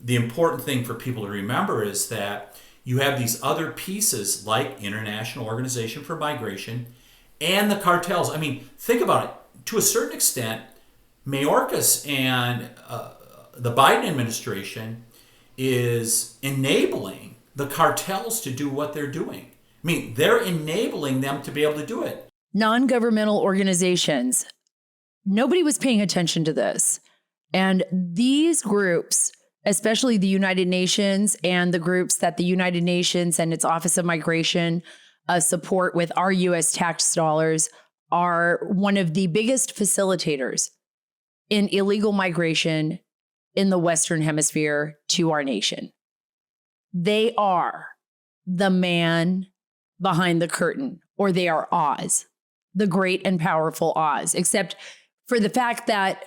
the important thing for people to remember is that you have these other pieces like International Organization for Migration and the cartels. I mean, think about it. To a certain extent, Mayorkas and the Biden administration is enabling the cartels to do what they're doing. I mean, they're enabling them to be able to do it. Non-governmental organizations. Nobody was paying attention to this. And these groups, especially the United Nations and the groups that the United Nations and its Office of Migration support with our U.S. tax dollars, are one of the biggest facilitators in illegal migration in the Western Hemisphere to our nation. They are the man behind the curtain, or they are Oz, the great and powerful Oz, except for the fact that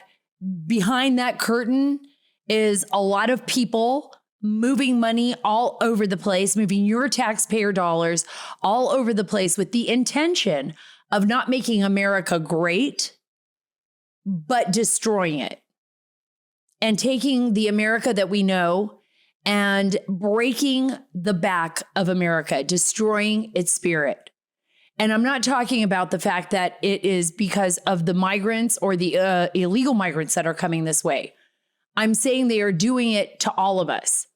behind that curtain is a lot of people moving money all over the place, moving your taxpayer dollars all over the place with the intention of not making America great, but destroying it and taking the America that we know and breaking the back of America, destroying its spirit. And I'm not talking about the fact that it is because of the migrants or the illegal migrants that are coming this way. I'm saying they are doing it to all of us.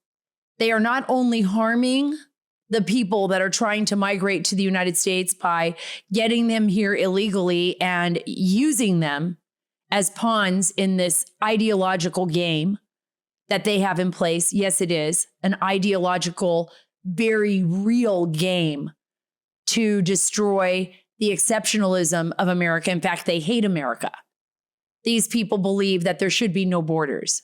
They are not only harming the people that are trying to migrate to the United States by getting them here illegally and using them as pawns in this ideological game that they have in place. Yes, it is an ideological, very real game to destroy the exceptionalism of America. In fact, they hate America. These people believe that there should be no borders.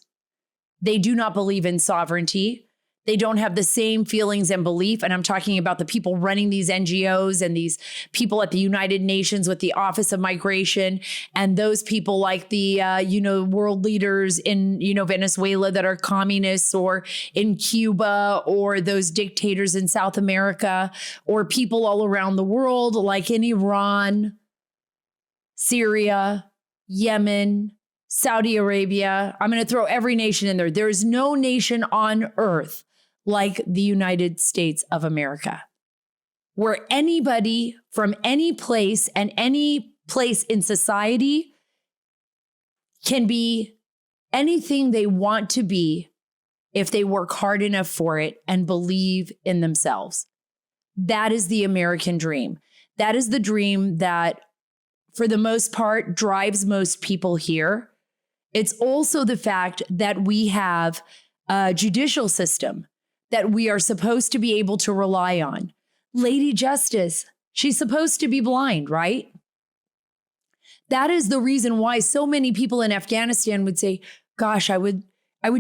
They do not believe in sovereignty. They don't have the same feelings and belief. And I'm talking about the people running these NGOs and these people at the United Nations with the Office of Migration, and those people like the, world leaders in, Venezuela that are communists, or in Cuba, or those dictators in South America, or people all around the world like in Iran, Syria, Yemen, Saudi Arabia. I'm going to throw every nation in there. There is no nation on earth like the United States of America, where anybody from any place and any place in society can be anything they want to be if they work hard enough for it and believe in themselves. That is the American dream. That is the dream that, for the most part, drives most people here. It's also the fact that we have a judicial system that we are supposed to be able to rely on. Lady Justice, she's supposed to be blind, right? That is the reason why so many people in Afghanistan would say, gosh, I would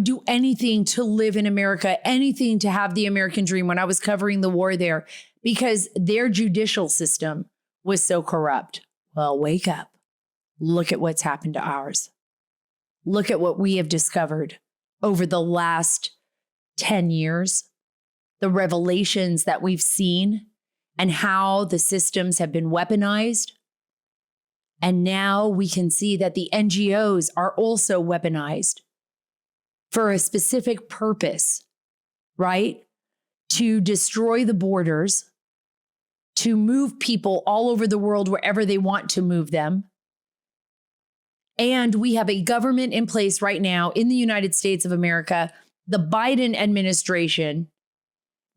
do anything to live in America, anything to have the American dream when I was covering the war there, because their judicial system was so corrupt. Well, wake up. Look at what's happened to ours. Look at what we have discovered over the last 10 years, the revelations that we've seen and how the systems have been weaponized. And now we can see that the NGOs are also weaponized for a specific purpose, right? To destroy the borders, to move people all over the world wherever they want to move them. And we have a government in place right now in the United States of America, the Biden administration,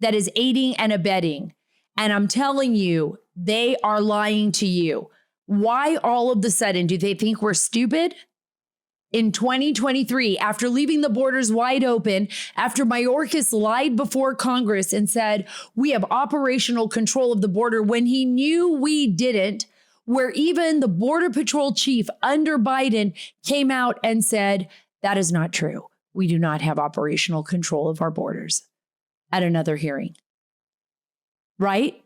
that is aiding and abetting. And I'm telling you, they are lying to you. Why all of a sudden do they think we're stupid? In 2023, after leaving the borders wide open, after Mayorkas lied before Congress and said, we have operational control of the border when he knew we didn't, where even the Border Patrol chief under Biden came out and said, that is not true. We do not have operational control of our borders at another hearing. Right?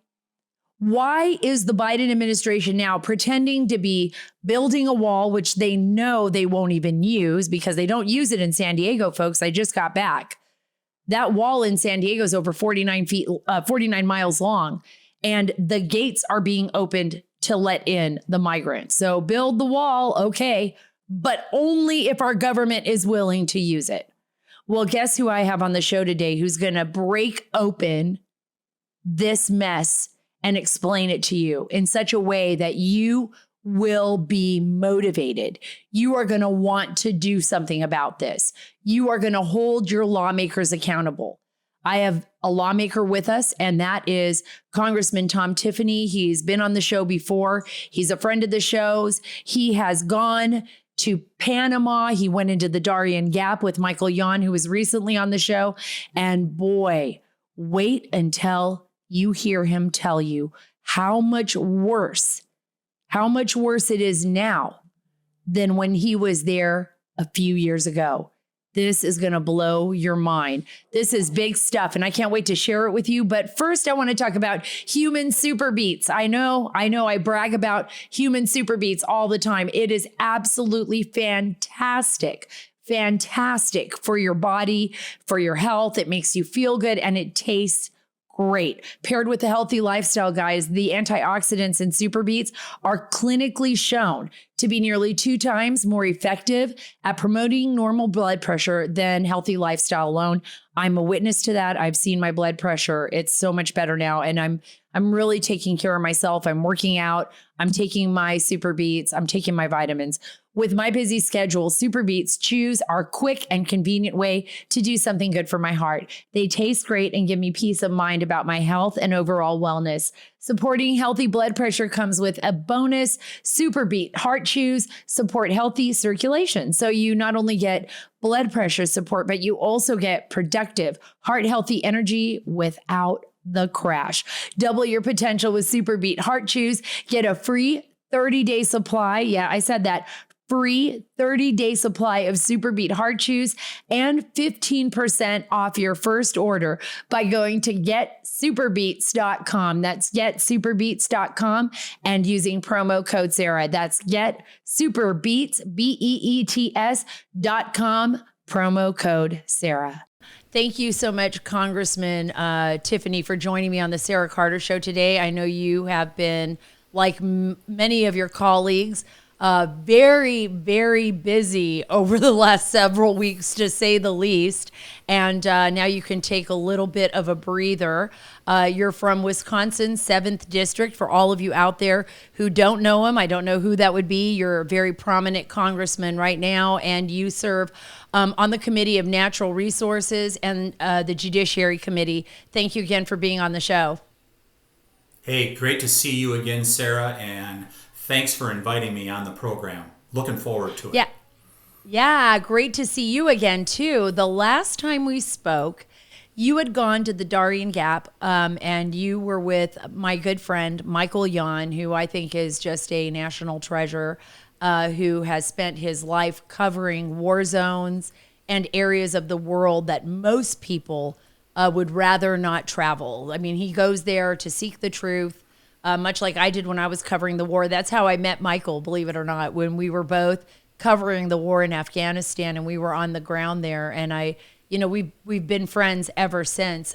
Why is the Biden administration now pretending to be building a wall, which they know they won't even use because they don't use it in San Diego, folks? I just got back. That wall in San Diego is over 49 miles long, and the gates are being opened to let in the migrants. So build the wall, okay, but only if our government is willing to use it. Well, guess who I have on the show today who's going to break open this mess and explain it to you in such a way that you will be motivated. You are going to want to do something about this. You are going to hold your lawmakers accountable. I have a lawmaker with us, and that is Congressman Tom Tiffany. He's been on the show before. He's a friend of the show's. He has gone to Panama. He went into the Darien Gap with Michael Yon, who was recently on the show. And boy, wait until you hear him tell you how much worse it is now than when he was there a few years ago. This is going to blow your mind. This is big stuff, and I can't wait to share it with you. But first, I want to talk about human super beets. I know I brag about human super beets all the time. It is absolutely fantastic for your body, for your health. It makes you feel good, and it tastes great. Paired with a healthy lifestyle, guys, the antioxidants in super beets are clinically shown to be nearly 2 times more effective at promoting normal blood pressure than healthy lifestyle alone. I'm a witness to that. I've seen my blood pressure. It's so much better now. And I'm really taking care of myself. I'm working out. I'm taking my super beets. I'm taking my vitamins. With my busy schedule, Super Beets choose our quick and convenient way to do something good for my heart. They taste great and give me peace of mind about my health and overall wellness. Supporting healthy blood pressure comes with a bonus. Super Beet Heart Chews support healthy circulation. So you not only get blood pressure support, but you also get productive, heart healthy energy without the crash. Double your potential with Super Beet Heart Chews. Get a free 30-day supply. Yeah, I said that. Free 30-day supply of Super Beet Heart Chews and 15% off your first order by going to getsuperbeets.com. That's getsuperbeets.com and using promo code Sara. That's getsuperbeets, BEETS.com, promo code Sara. Thank you so much, Congressman Tiffany, for joining me on the Sara Carter Show today. I know you have been, like many of your colleagues, very, very busy over the last several weeks, to say the least. And now you can take a little bit of a breather. You're from Wisconsin, 7th District. For all of you out there who don't know him, I don't know who that would be. You're a very prominent congressman right now, and you serve on the Committee of Natural Resources and the Judiciary Committee. Thank you again for being on the show. Hey, great to see you again, Sara, and thanks for inviting me on the program. Looking forward to it. Yeah, great to see you again, too. The last time we spoke, you had gone to the Darien Gap, and you were with my good friend, Michael Yon, who I think is just a national treasure, who has spent his life covering war zones and areas of the world that most people would rather not travel. I mean, he goes there to seek the truth. Much like I did when I was covering the war. That's how I met Michael, believe it or not, when we were both covering the war in Afghanistan and we were on the ground there. And we've been friends ever since.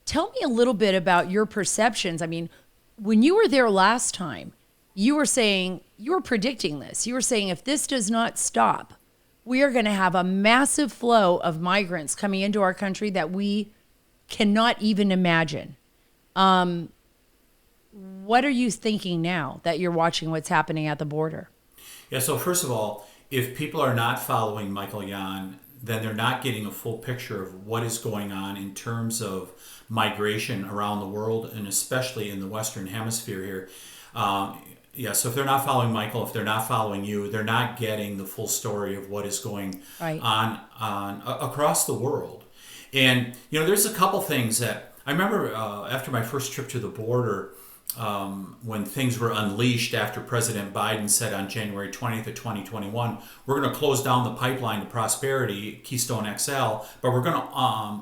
Tell me a little bit about your perceptions. I mean, when you were there last time, you were predicting this. You were saying, if this does not stop, we are going to have a massive flow of migrants coming into our country that we cannot even imagine. What are you thinking now that you're watching what's happening at the border? Yeah, so first of all, if people are not following Michael Yon, then they're not getting a full picture of what is going on in terms of migration around the world, and especially in the Western Hemisphere here. So if they're not following Michael, if they're not following you, they're not getting the full story of what is going on across the world. And, there's a couple things that I remember after my first trip to the border, when things were unleashed after President Biden said on January 20th of 2021, we're going to close down the pipeline to prosperity, Keystone XL, but we're going to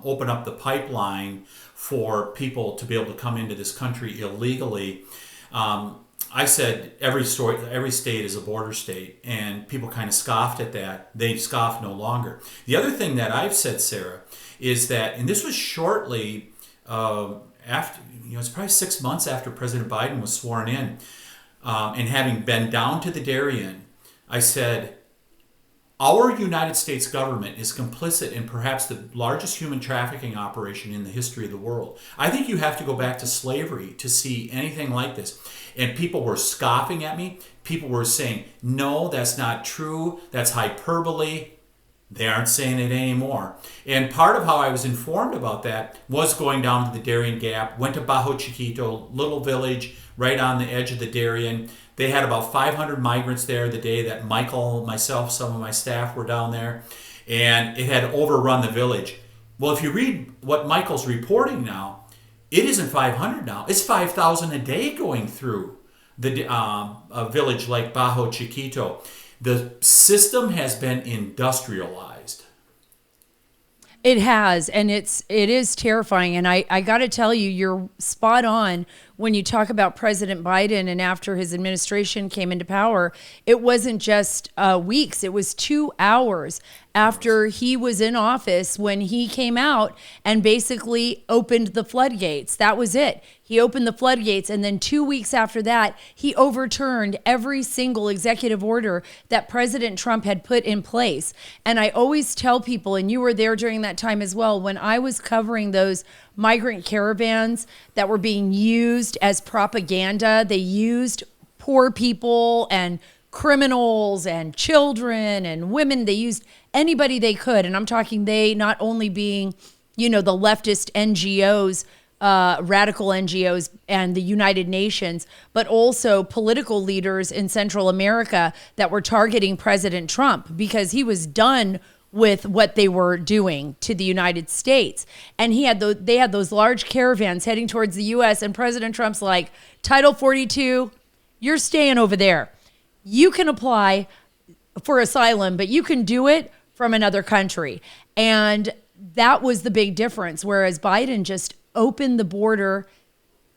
open up the pipeline for people to be able to come into this country illegally. I said every state is a border state, and people kind of scoffed at that. They scoff no longer. The other thing that I've said, Sara, is that, and this was shortly after, it's probably 6 months after President Biden was sworn in, and having been down to the Darien, I said, Our United States government is complicit in perhaps the largest human trafficking operation in the history of the world. I think you have to go back to slavery to see anything like this. And people were scoffing at me. People were saying, no, that's not true. That's hyperbole. They aren't saying it anymore. And part of how I was informed about that was going down to the Darien Gap, went to Bajo Chiquito, little village right on the edge of the Darien. They had about 500 migrants there the day that Michael, myself, some of my staff were down there, and it had overrun the village. Well, if you read what Michael's reporting now, it isn't 500 now. It's 5,000 a day going through the a village like Bajo Chiquito. The system has been industrialized. It has, and it is terrifying. And I got to tell you, you're spot on when you talk about President Biden and after his administration came into power. It wasn't just weeks; it was 2 hours after he was in office when he came out and basically opened the floodgates. That was it. He opened the floodgates, and then 2 weeks after that, he overturned every single executive order that President Trump had put in place. And I always tell people, and you were there during that time as well, when I was covering those migrant caravans that were being used as propaganda, they used poor people and criminals and children and women. They used anybody they could. And I'm talking they not only being, the leftist NGOs, radical NGOs and the United Nations, but also political leaders in Central America that were targeting President Trump because he was done with what they were doing to the United States. And they had those large caravans heading towards the US, and President Trump's like, Title 42, you're staying over there. You can apply for asylum, but you can do it from another country. And that was the big difference. Whereas Biden just opened the border.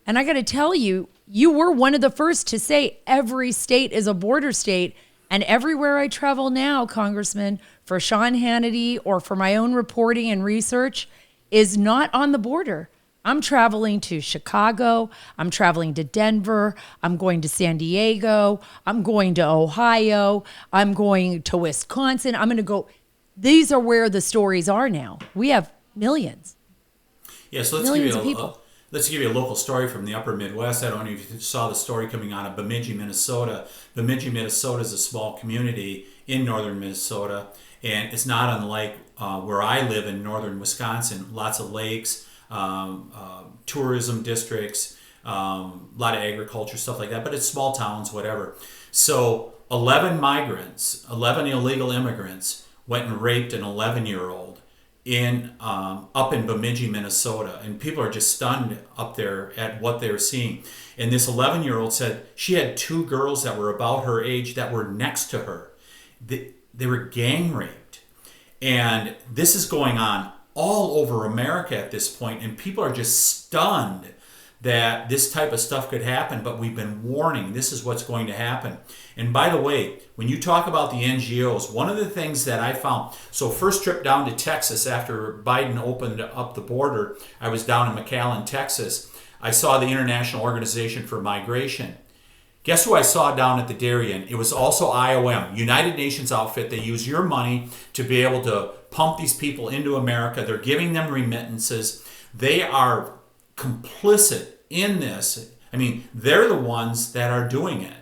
And I got to tell you, you were one of the first to say every state is a border state. And everywhere I travel now, Congressman, for Sean Hannity or for my own reporting and research, is not on the border. I'm traveling to Chicago. I'm traveling to Denver. I'm going to San Diego. I'm going to Ohio. I'm going to Wisconsin. I'm going to go. These are where the stories are now. We have millions. Yeah, so let's give you a local story from the upper Midwest. I don't know if you saw the story coming out of Bemidji, Minnesota. Bemidji, Minnesota is a small community in northern Minnesota, and it's not unlike where I live in northern Wisconsin. Lots of lakes, tourism districts, a lot of agriculture, stuff like that, but it's small towns, whatever. So 11 illegal immigrants went and raped an 11-year-old up in Bemidji, Minnesota, and people are just stunned up there at what they're seeing. And this 11-year-old said she had 2 girls that were about her age that were next to her. They were gang raped, and this is going on all over America at this point, and people are just stunned that this type of stuff could happen, but we've been warning this is what's going to happen. And by the way, when you talk about the NGOs, one of the things that I found, so first trip down to Texas after Biden opened up the border, I was down in McAllen, Texas. I saw the International Organization for Migration. Guess who I saw down at the Darien? It was also IOM, United Nations outfit. They use your money to be able to pump these people into America. They're giving them remittances. They are complicit in this. I mean, they're the ones that are doing it.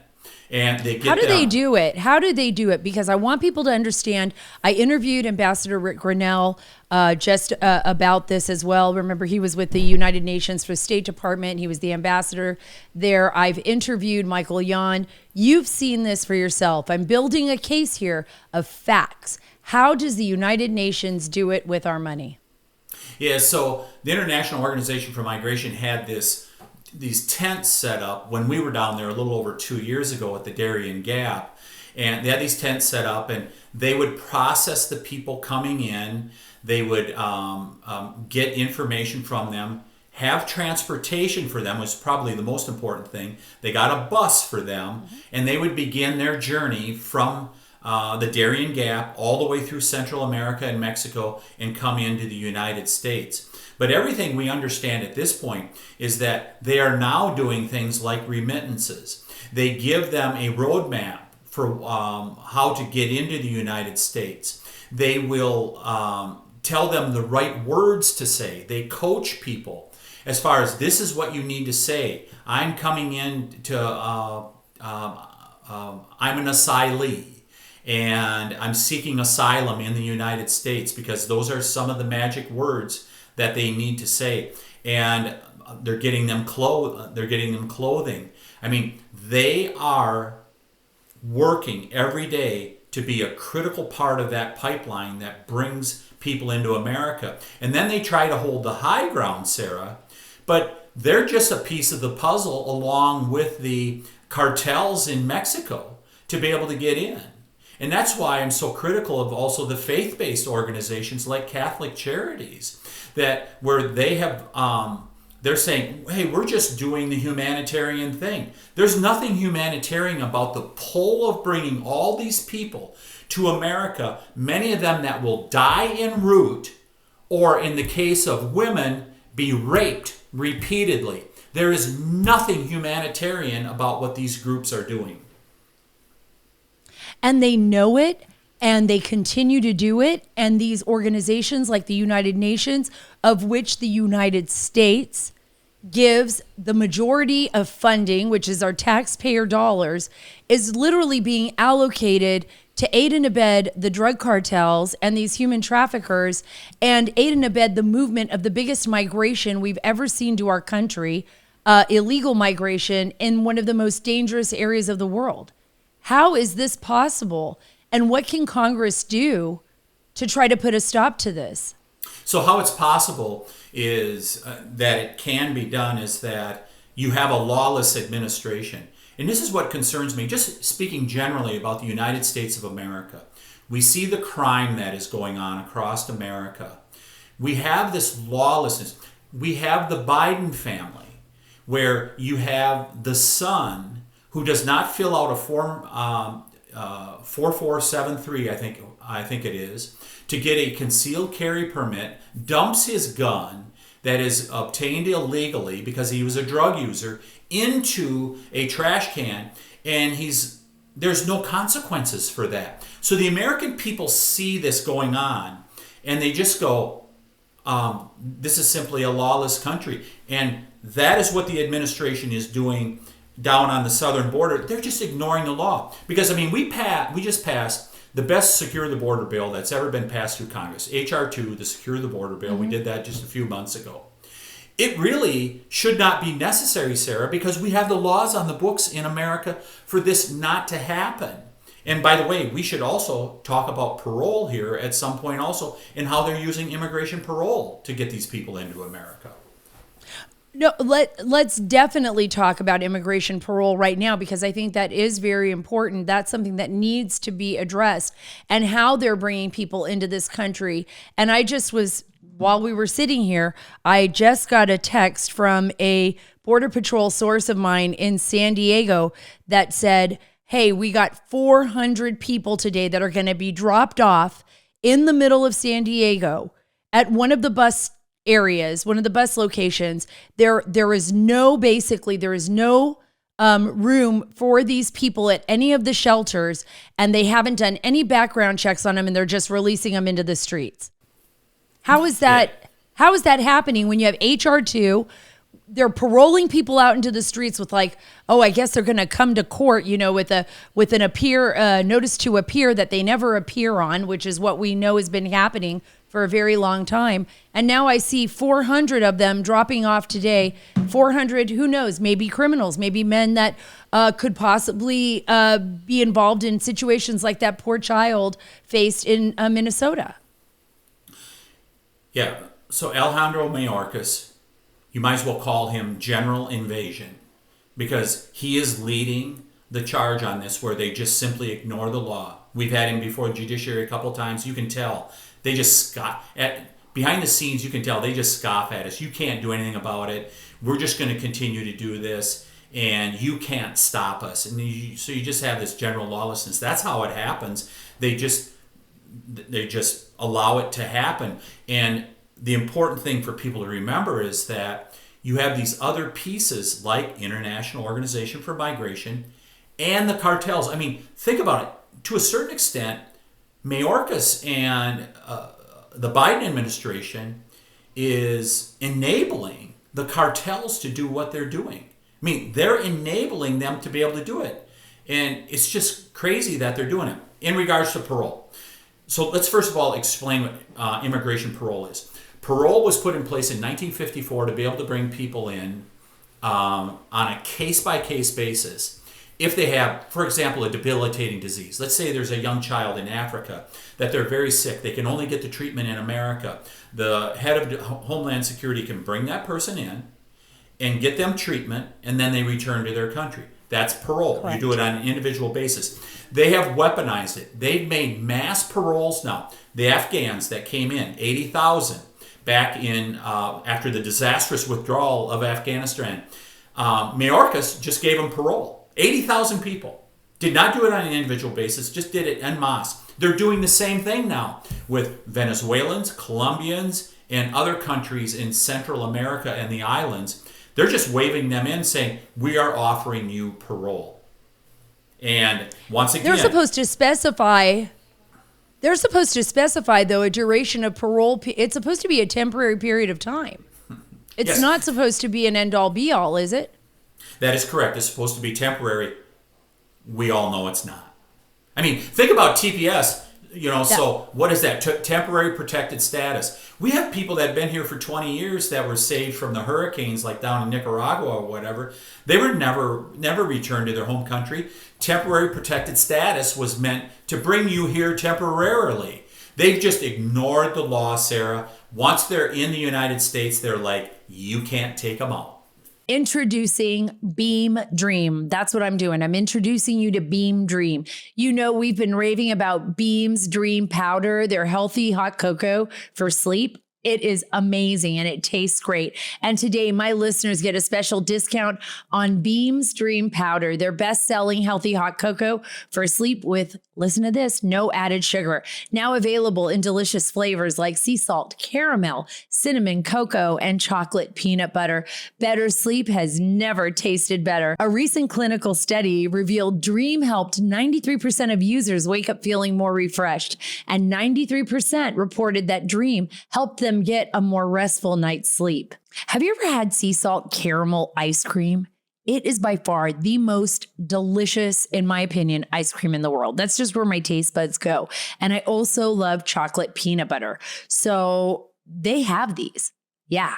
And they get How do they do it? How do they do it? Because I want people to understand. I interviewed Ambassador Rick Grinnell just about this as well. Remember, he was with the United Nations for State Department. He was the ambassador there. I've interviewed Michael Yon. You've seen this for yourself. I'm building a case here of facts. How does the United Nations do it with our money? Yeah, so the International Organization for Migration had these tents set up when we were down there a little over 2 years ago at the Darien Gap. And they had these tents set up, and they would process the people coming in. They would get information from them, have transportation for them, was probably the most important thing. They got a bus for them, and they would begin their journey from the Darien Gap all the way through Central America and Mexico and come into the United States. But everything we understand at this point is that they are now doing things like remittances. They give them a roadmap for how to get into the United States. They will tell them the right words to say. They coach people as far as this is what you need to say. I'm coming in to, I'm an asylee and I'm seeking asylum in the United States, because those are some of the magic words that they need to say. And they're getting them clothing. I mean, they are working every day to be a critical part of that pipeline that brings people into America. And then they try to hold the high ground, Sara, but they're just a piece of the puzzle along with the cartels in Mexico to be able to get in. And that's why I'm so critical of also the faith-based organizations like Catholic Charities, that where they have they're saying, hey, we're just doing the humanitarian thing. There's nothing humanitarian about the pull of bringing all these people to America, many of them that will die en route, or in the case of women, be raped repeatedly. There is nothing humanitarian about what these groups are doing. And they know it, and they continue to do it. And these organizations like the United Nations, of which the United States gives the majority of funding, which is our taxpayer dollars, is literally being allocated to aid and abet the drug cartels and these human traffickers, and aid and abet the movement of the biggest migration we've ever seen to our country, illegal migration in one of the most dangerous areas of the world. How is this possible? And what can Congress do to try to put a stop to this? So how it's possible is that it can be done is that you have a lawless administration. And this is what concerns me, just speaking generally about the United States of America. We see the crime that is going on across America. We have this lawlessness. We have the Biden family, where you have the son who does not fill out a form 4473, I think it is, to get a concealed carry permit, dumps his gun that is obtained illegally because he was a drug user into a trash can, and there's no consequences for that. So the American people see this going on, and they just go, this is simply a lawless country. And that is what the administration is doing down on the southern border. They're just ignoring the law. Because, I mean, we just passed the best Secure the Border bill that's ever been passed through Congress, H.R. 2, the Secure the Border bill. Mm-hmm. We did that just a few months ago. It really should not be necessary, Sara, because we have the laws on the books in America for this not to happen. And by the way, we should also talk about parole here at some point also, and how they're using immigration parole to get these people into America. No, let's definitely talk about immigration parole right now, because I think that is very important. That's something that needs to be addressed, and how they're bringing people into this country. And while we were sitting here, I just got a text from a Border Patrol source of mine in San Diego that said, hey, we got 400 people today that are going to be dropped off in the middle of San Diego at one of the bus areas, one of the bus locations. There is no room for these people at any of the shelters, and they haven't done any background checks on them, and they're just releasing them into the streets. How is that? Yeah. How is that happening when you have HR 2? They're paroling people out into the streets with I guess they're going to come to court, with an notice to appear that they never appear on, which is what we know has been happening for a very long time. And now I see 400 of them dropping off today. 400, who knows, maybe criminals, maybe men that could possibly be involved in situations like that poor child faced in Minnesota. Yeah, so Alejandro Mayorkas, you might as well call him General Invasion, because he is leading the charge on this, where they just simply ignore the law. We've had him before the judiciary a couple times. You can tell they just scoff behind the scenes. You can tell they just scoff at us. You can't do anything about it. We're just going to continue to do this, and you can't stop us. And so you just have this general lawlessness. That's how it happens. They just allow it to happen. And the important thing for people to remember is that you have these other pieces like International Organization for Migration and the cartels. I mean, think about it. To a certain extent, Mayorkas and the Biden administration is enabling the cartels to do what they're doing. I mean, they're enabling them to be able to do it. And it's just crazy that they're doing it. In regards to parole. So let's first of all explain what immigration parole is. Parole was put in place in 1954 to be able to bring people in on a case-by-case basis. If they have, for example, a debilitating disease. Let's say there's a young child in Africa that they're very sick. They can only get the treatment in America. The head of Homeland Security can bring that person in and get them treatment, and then they return to their country. That's parole. Correct. You do it on an individual basis. They have weaponized it. They've made mass paroles now. The Afghans that came in, 80,000, back in after the disastrous withdrawal of Afghanistan, Mayorkas just gave them parole. 80,000 people. Did not do it on an individual basis, just did it en masse. They're doing the same thing now with Venezuelans, Colombians, and other countries in Central America and the islands. They're just waving them in saying, we are offering you parole. And once again, they're supposed to specify though a duration of parole. It's supposed to be a temporary period of time. It's Yes. not supposed to be an end all be all, is it? that is correct. It's supposed to be temporary. We all know it's not. I mean, think about TPS. So what is that? Temporary protected status. We have people that have been here for 20 years that were saved from the hurricanes, like down in Nicaragua or whatever. They were never returned to their home country. Temporary protected status was meant to bring you here temporarily. They've just ignored the law, Sarah. Once they're in the United States, they're like, you can't take them out. Introducing Beam Dream. That's what I'm doing. I'm introducing you to Beam Dream. We've been raving about Beam's Dream Powder, their healthy hot cocoa for sleep. It is amazing and it tastes great. And today, my listeners get a special discount on Beam's Dream Powder, their best-selling healthy hot cocoa for sleep with, listen to this, no added sugar. Now available in delicious flavors like sea salt, caramel, cinnamon, cocoa, and chocolate peanut butter. Better sleep has never tasted better. A recent clinical study revealed Dream helped 93% of users wake up feeling more refreshed, and 93% reported that Dream helped them get a more restful night's sleep. Have you ever had sea salt caramel ice cream? It is by far the most delicious, in my opinion, ice cream in the world. That's just where my taste buds go. And I also love chocolate peanut butter. So they have these. Yeah,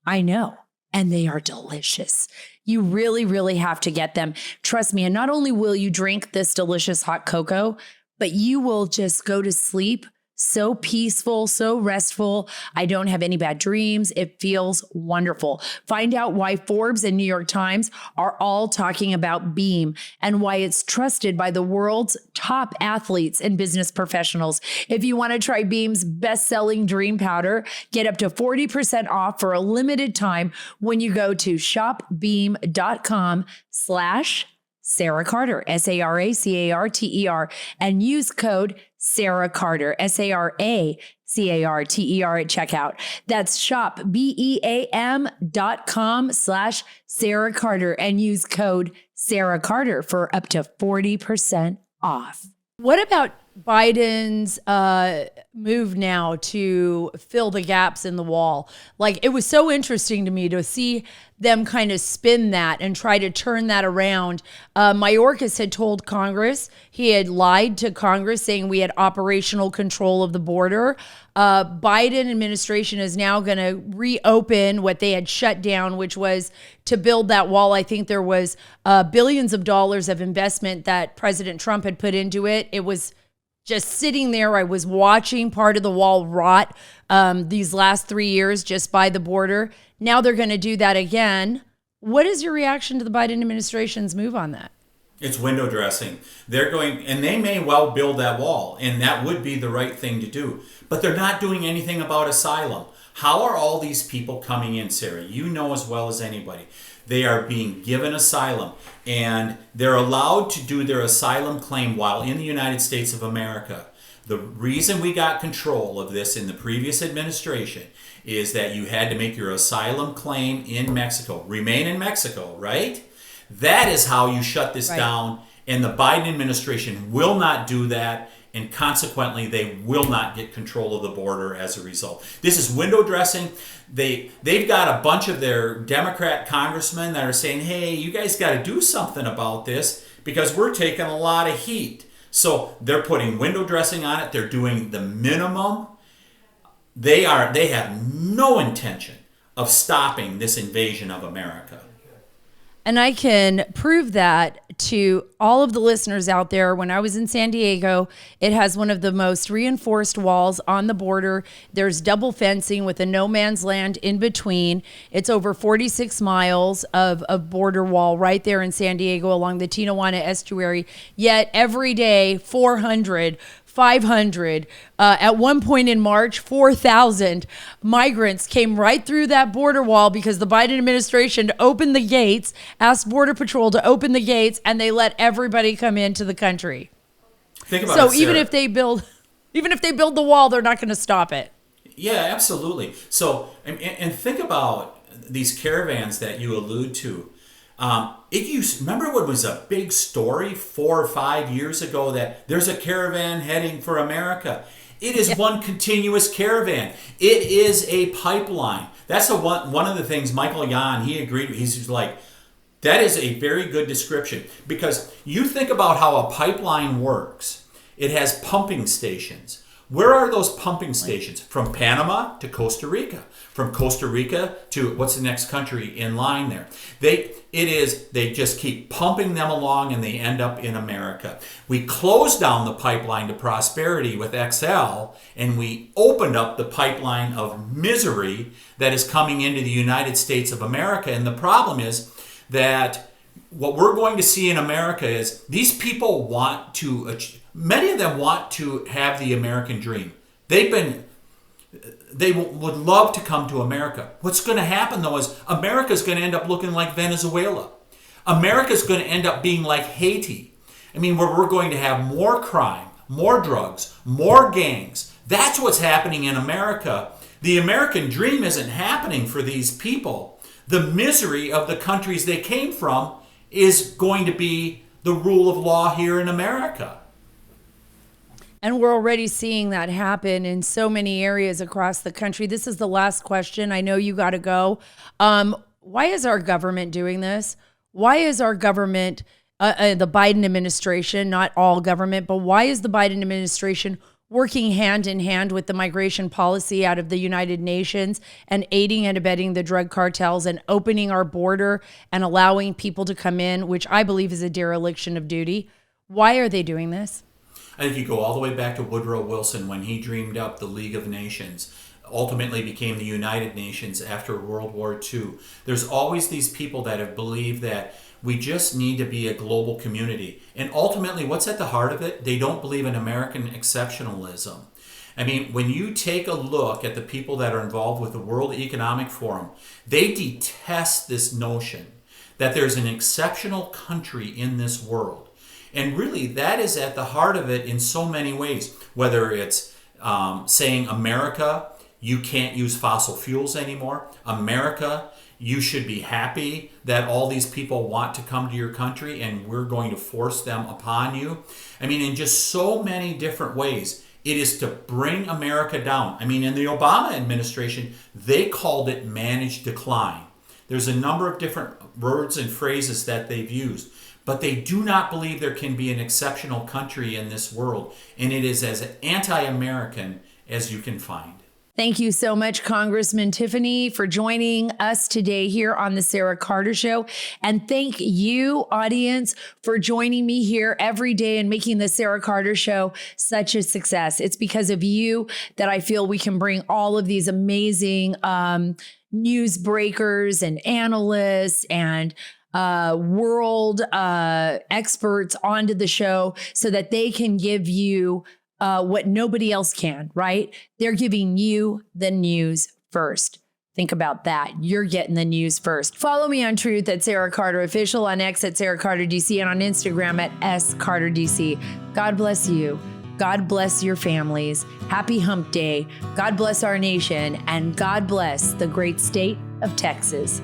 I know. And they are delicious. You really, really have to get them. Trust me. And not only will you drink this delicious hot cocoa, but you will just go to sleep so peaceful, so restful. I don't have any bad dreams. It feels wonderful. Find out why Forbes and New York Times are all talking about Beam and why it's trusted by the world's top athletes and business professionals. If you want to try Beam's best-selling Dream Powder, get up to 40% off for a limited time when you go to shopbeam.com/Sara Carter, SaraCarter, and use code Sara Carter, SaraCarter at checkout. That's shopbeam.com/Sara Carter and use code Sara Carter for up to 40% off. What about Biden's move now to fill the gaps in the wall? Like, it was so interesting to me to see them kind of spin that and try to turn that around. Mayorkas had told Congress, he had lied to Congress saying we had operational control of the border. Biden administration is now going to reopen what they had shut down, which was to build that wall. I think there was billions of dollars of investment that President Trump had put into it. It was just sitting there. I was watching part of the wall rot these last 3 years just by the border. Now they're going to do that again. What is your reaction to the Biden administration's move on that? It's window dressing. They're going, and they may well build that wall, and that would be the right thing to do. But they're not doing anything about asylum. How are all these people coming in, Sarah? You know as well as anybody. They are being given asylum, and they're allowed to do their asylum claim while in the United States of America. The reason we got control of this in the previous administration is that you had to make your asylum claim in Mexico, remain in Mexico, right? That is how you shut this down And the Biden administration will not do that, and consequently, they will not get control of the border as a result. This is window dressing. They've got a bunch of their Democrat congressmen that are saying, hey, you guys got to do something about this because we're taking a lot of heat. So they're putting window dressing on it. They're doing the minimum. They have no intention of stopping this invasion of America. And I can prove that to all of the listeners out there. When I was in San Diego, it has one of the most reinforced walls on the border. There's double fencing with a no man's land in between. It's over 46 miles of border wall right there in San Diego along the Tijuana estuary. Yet every day, 400, 500, at one point in March, 4,000 migrants came right through that border wall because the Biden administration opened the gates, asked Border Patrol to open the gates, and they let everybody come into the country. Think about so it, even Sarah. if they build the wall, they're not going to stop it. Yeah, absolutely. So, and think about these caravans that you allude to. Remember what was a big story 4 or 5 years ago that there's a caravan heading for America. It is one continuous caravan. It is a pipeline. That's one of the things Michael Yan, he agreed with. He's like, that is a very good description because you think about how a pipeline works. It has pumping stations. Where are those pumping stations? From Panama to Costa Rica. From Costa Rica to what's the next country in line there? They just keep pumping them along and they end up in America. We closed down the pipeline to prosperity with XL and we opened up the pipeline of misery that is coming into the United States of America. And the problem is that what we're going to see in America is these people many of them want to have the American dream. They would love to come to America. What's going to happen, though, is America's going to end up looking like Venezuela. America's going to end up being like Haiti. I mean, where we're going to have more crime, more drugs, more gangs. That's what's happening in America. The American dream isn't happening for these people. The misery of the countries they came from is going to be the rule of law here in America. And we're already seeing that happen in so many areas across the country. This is the last question. I know you got to go. Why is our government doing this? Why is our government, the Biden administration, not all government, but why is the Biden administration working hand in hand with the migration policy out of the United Nations and aiding and abetting the drug cartels and opening our border and allowing people to come in, which I believe is a dereliction of duty? Why are they doing this? I think you go all the way back to Woodrow Wilson when he dreamed up the League of Nations, ultimately became the United Nations after World War II. There's always these people that have believed that we just need to be a global community. And ultimately, what's at the heart of it? They don't believe in American exceptionalism. I mean, when you take a look at the people that are involved with the World Economic Forum, they detest this notion that there's an exceptional country in this world. And really, that is at the heart of it in so many ways, whether it's saying, America, you can't use fossil fuels anymore. America, you should be happy that all these people want to come to your country and we're going to force them upon you. I mean, in just so many different ways, it is to bring America down. I mean, in the Obama administration, they called it managed decline. There's a number of different words and phrases that they've used. But they do not believe there can be an exceptional country in this world. And it is as anti-American as you can find. Thank you so much, Congressman Tiffany, for joining us today here on the Sara Carter Show. And thank you, audience, for joining me here every day and making the Sara Carter Show such a success. It's because of you that I feel we can bring all of these amazing news breakers and analysts and world experts onto the show so that they can give you what nobody else can, right? They're giving you the news first. Think about that. You're getting the news first. Follow me on Truth at Sara Carter Official, on X at Sara Carter DC, and on Instagram at SCarterDC. God bless you. God bless your families. Happy Hump Day. God bless our nation. And God bless the great state of Texas.